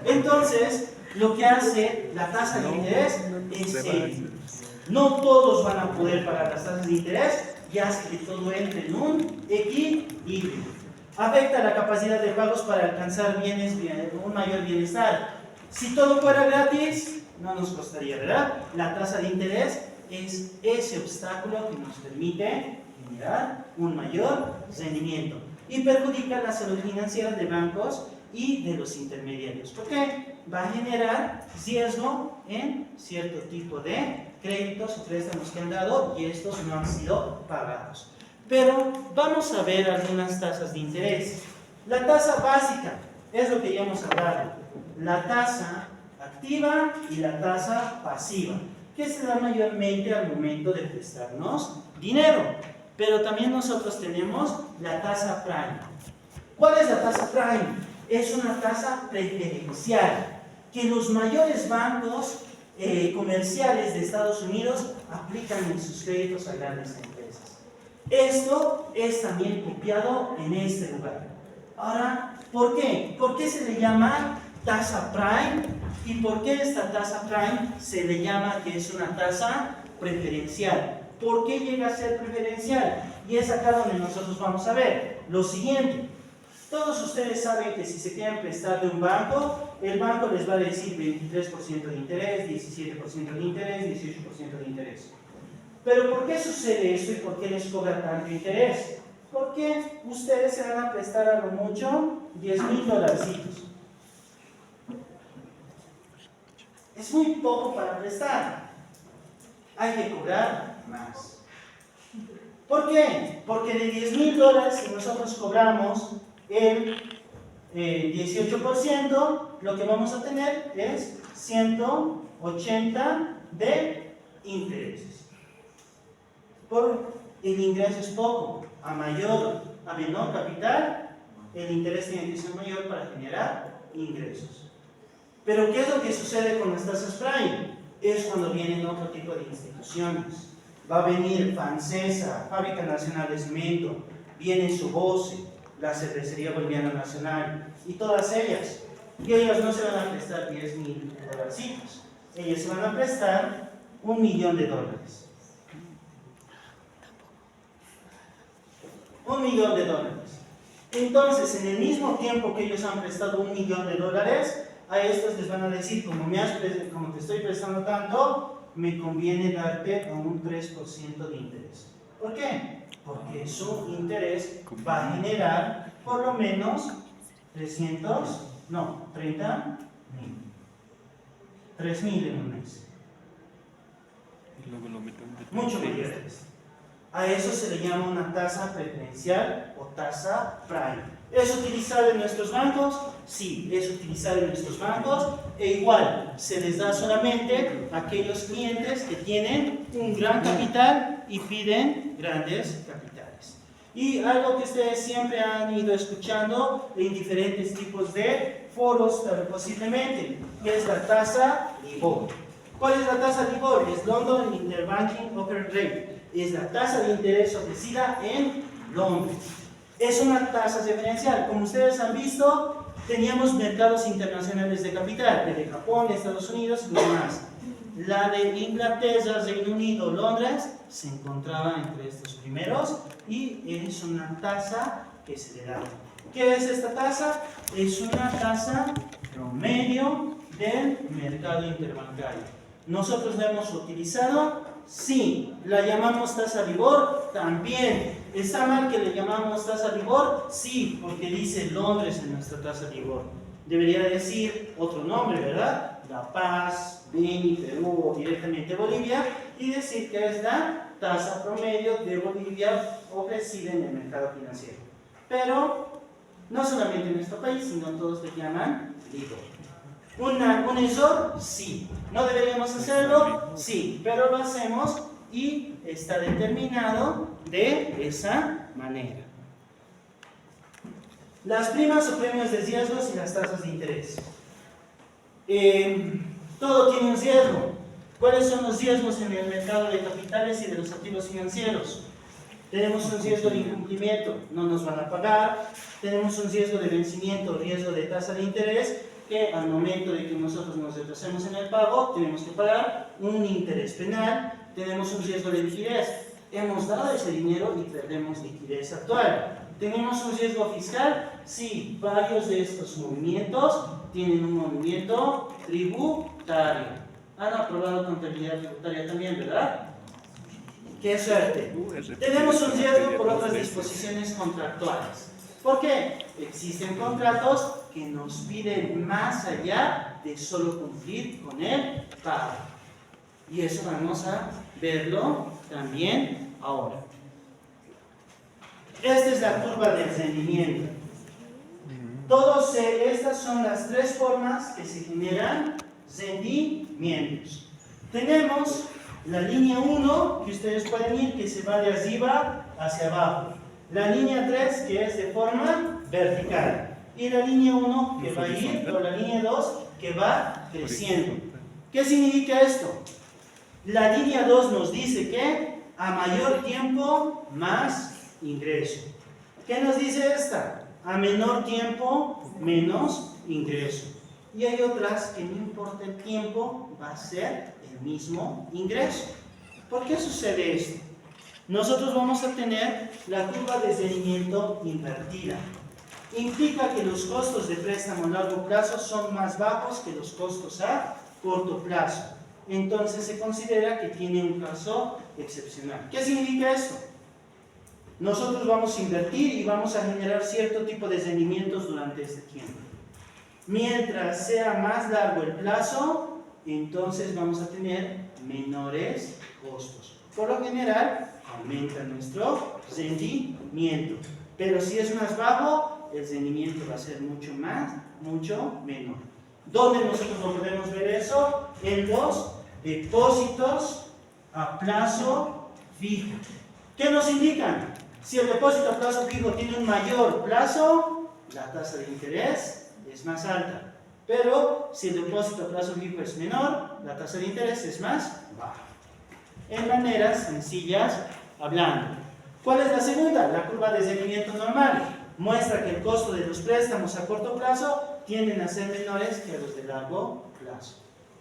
Entonces, lo que hace la tasa de interés es que no todos van a poder pagar las tasas de interés y hace que todo entre en un equilibrio. Afecta la capacidad de pagos para alcanzar un mayor bienestar. Si todo fuera gratis, no nos costaría, ¿verdad? La tasa de interés es ese obstáculo que nos permite generar un mayor rendimiento y perjudica la salud financiera de bancos y de los intermediarios. ¿Por qué? Va a generar riesgo en cierto tipo de créditos o préstamos que han dado y estos no han sido pagados. Pero vamos a ver algunas tasas de interés. La tasa básica es lo que ya hemos hablado. La tasa activa y la tasa pasiva, que se da mayormente al momento de prestarnos dinero. Pero también nosotros tenemos la tasa prime. ¿Cuál es la tasa prime? Es una tasa preferencial que los mayores bancos comerciales de Estados Unidos aplican en sus créditos a grandes empresas. Esto es también copiado en este lugar. Ahora, ¿por qué? ¿Por qué se le llama tasa prime? ¿Y por qué esta tasa prime se le llama que es una tasa preferencial? ¿Por qué llega a ser preferencial? Y es acá donde nosotros vamos a ver lo siguiente. Todos ustedes saben que si se quieren prestar de un banco, el banco les va a decir 23% de interés, 17% de interés, 18% de interés. Pero ¿por qué sucede esto y por qué les cobra tanto interés? Porque ustedes se van a prestar a lo mucho $10,000. Es muy poco para prestar. Hay que cobrar más. ¿Por qué? Porque de $10,000, si nosotros cobramos el 18%, lo que vamos a tener es 180 de intereses. El ingreso es poco. A menor capital, el interés tiene que ser mayor para generar ingresos. Pero ¿qué es lo que sucede con las tasas prime? Es cuando vienen otro tipo de instituciones. Va a venir Fancesa, Fábrica Nacional de Cemento, viene Subose, la Cervecería Boliviana Nacional, y todas ellas. Y ellas no se van a prestar $10,000, ellas se van a prestar $1 millón. $1 millón. Entonces, en el mismo tiempo que ellos han prestado $1 millón, a estos les van a decir, como te estoy prestando tanto, me conviene darte a un 3% de interés. ¿Por qué? Porque su interés va a generar por lo menos 30,000. 3,000 en un mes. Mucho mayores. A eso se le llama una tasa preferencial o tasa prime. ¿Es utilizado en nuestros bancos? Sí, es utilizado en nuestros bancos, e igual se les da solamente a aquellos clientes que tienen un gran capital y piden grandes capitales. Y algo que ustedes siempre han ido escuchando en diferentes tipos de foros, posiblemente, que es la tasa LIBOR. ¿Cuál es la tasa LIBOR? Es London Interbank Offer Rate. Es la tasa de interés ofrecida en Londres. Es una tasa referencial. Como ustedes han visto, teníamos mercados internacionales de capital, de Japón, Estados Unidos y demás. La de Inglaterra, Reino Unido, Londres, se encontraba entre estos primeros y es una tasa que se le da. ¿Qué es esta tasa? Es una tasa promedio del mercado interbancario. ¿Nosotros la hemos utilizado? Sí. ¿La llamamos tasa LIBOR? También. ¿Está mal que le llamamos tasa LIBOR? Sí, porque dice Londres en nuestra tasa LIBOR. Debería decir otro nombre, ¿verdad? La Paz, Beni, Perú o directamente Bolivia, y decir que es la tasa promedio de Bolivia ofrecida en el mercado financiero. Pero no solamente en nuestro país, sino todos le llaman LIBOR. ¿Un error? Sí. ¿No deberíamos hacerlo? Sí, pero lo hacemos y está determinado de esa manera. Las primas o premios de riesgos y las tasas de interés. Todo tiene un riesgo. ¿Cuáles son los riesgos en el mercado de capitales y de los activos financieros? Tenemos un riesgo de incumplimiento, no nos van a pagar. Tenemos un riesgo de vencimiento, riesgo de tasa de interés, que al momento de que nosotros nos retrasemos en el pago, tenemos que pagar un interés penal. Tenemos un riesgo de liquidez. Hemos dado ese dinero y perdemos liquidez actual. ¿Tenemos un riesgo fiscal? Sí, varios de estos movimientos tienen un movimiento tributario. Han aprobado contabilidad tributaria también, ¿verdad? ¡Qué suerte! Tenemos un riesgo por otras disposiciones contractuales. ¿Por qué? Existen contratos que nos piden más allá de solo cumplir con el pago. Y eso vamos a verlo también ahora. Esta es la curva del rendimiento. Estas son las tres formas que se generan rendimientos. Tenemos la línea 1, que ustedes pueden ir, que se va de arriba hacia abajo. La línea 3, que es de forma vertical. Y la línea 1, que va a ir, o la línea 2, que va creciendo. ¿Qué significa esto? La línea 2 nos dice que a mayor tiempo, más ingreso. ¿Qué nos dice esta? A menor tiempo, menos ingreso. Y hay otras que no importa el tiempo, va a ser el mismo ingreso. ¿Por qué sucede esto? Nosotros vamos a tener la curva de rendimiento invertida. Implica que los costos de préstamo a largo plazo son más bajos que los costos a corto plazo. Entonces se considera que tiene un caso excepcional. ¿Qué significa esto? nosotros vamos a invertir y vamos a generar cierto tipo de rendimientos durante este tiempo. Mientras sea más largo el plazo, entonces vamos a tener menores costos. Por lo general, aumenta nuestro rendimiento. Pero si es más bajo, el rendimiento va a ser mucho menor. ¿Dónde nosotros lo podemos ver eso? En los depósitos a plazo fijo. ¿Qué nos indican? Si el depósito a plazo fijo tiene un mayor plazo, la tasa de interés es más alta. Pero si el depósito a plazo fijo es menor, la tasa de interés es más baja. En maneras sencillas hablando. ¿Cuál es la segunda? La curva de rendimiento normal. Muestra que el costo de los préstamos a corto plazo tienden a ser menores que los de largo plazo.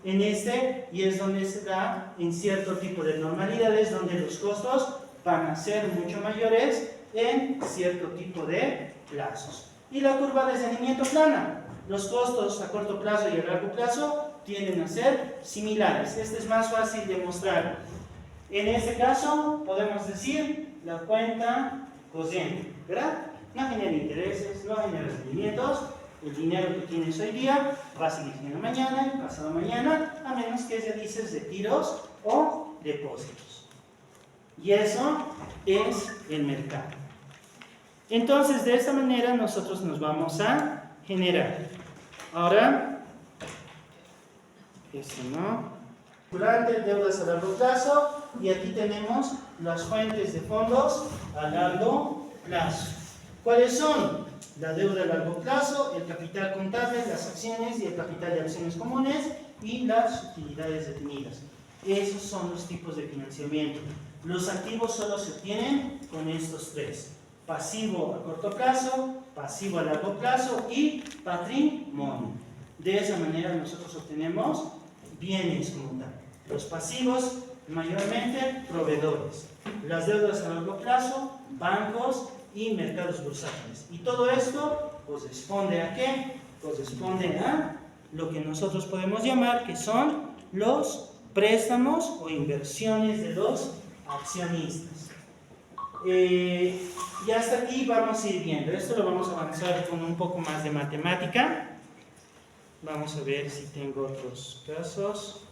En este, y es donde se da en cierto tipo de normalidades, donde los costos van a ser mucho mayores en cierto tipo de plazos. Y la curva de rendimiento plana. Los costos a corto plazo y a largo plazo tienden a ser similares. Este es más fácil de mostrar. En este caso, podemos decir la cuenta cociente, ¿verdad? No genera intereses, no genera rendimientos. El dinero que tienes hoy día va a seguir siendo mañana y pasado mañana, a menos que realices retiros o depósitos. Y eso es el mercado. Entonces, de esta manera nosotros nos vamos a generar. Ahora, esto no. Durante deudas a largo plazo, y aquí tenemos las fuentes de fondos a largo plazo. ¿Cuáles son? La deuda a largo plazo, el capital contable, las acciones y el capital de acciones comunes y las utilidades detenidas. Esos son los tipos de financiamiento. Los activos solo se obtienen con estos tres: pasivo a corto plazo, pasivo a largo plazo y patrimonio. De esa manera nosotros obtenemos bienes como tal. Los pasivos, mayormente proveedores. Las deudas a largo plazo, bancos y mercados bursátiles. Y todo esto corresponde ¿a qué? Corresponde a lo que nosotros podemos llamar que son los préstamos o inversiones de los accionistas. Y hasta aquí vamos a ir viendo. Esto lo vamos a avanzar con un poco más de matemática. Vamos a ver si tengo otros casos.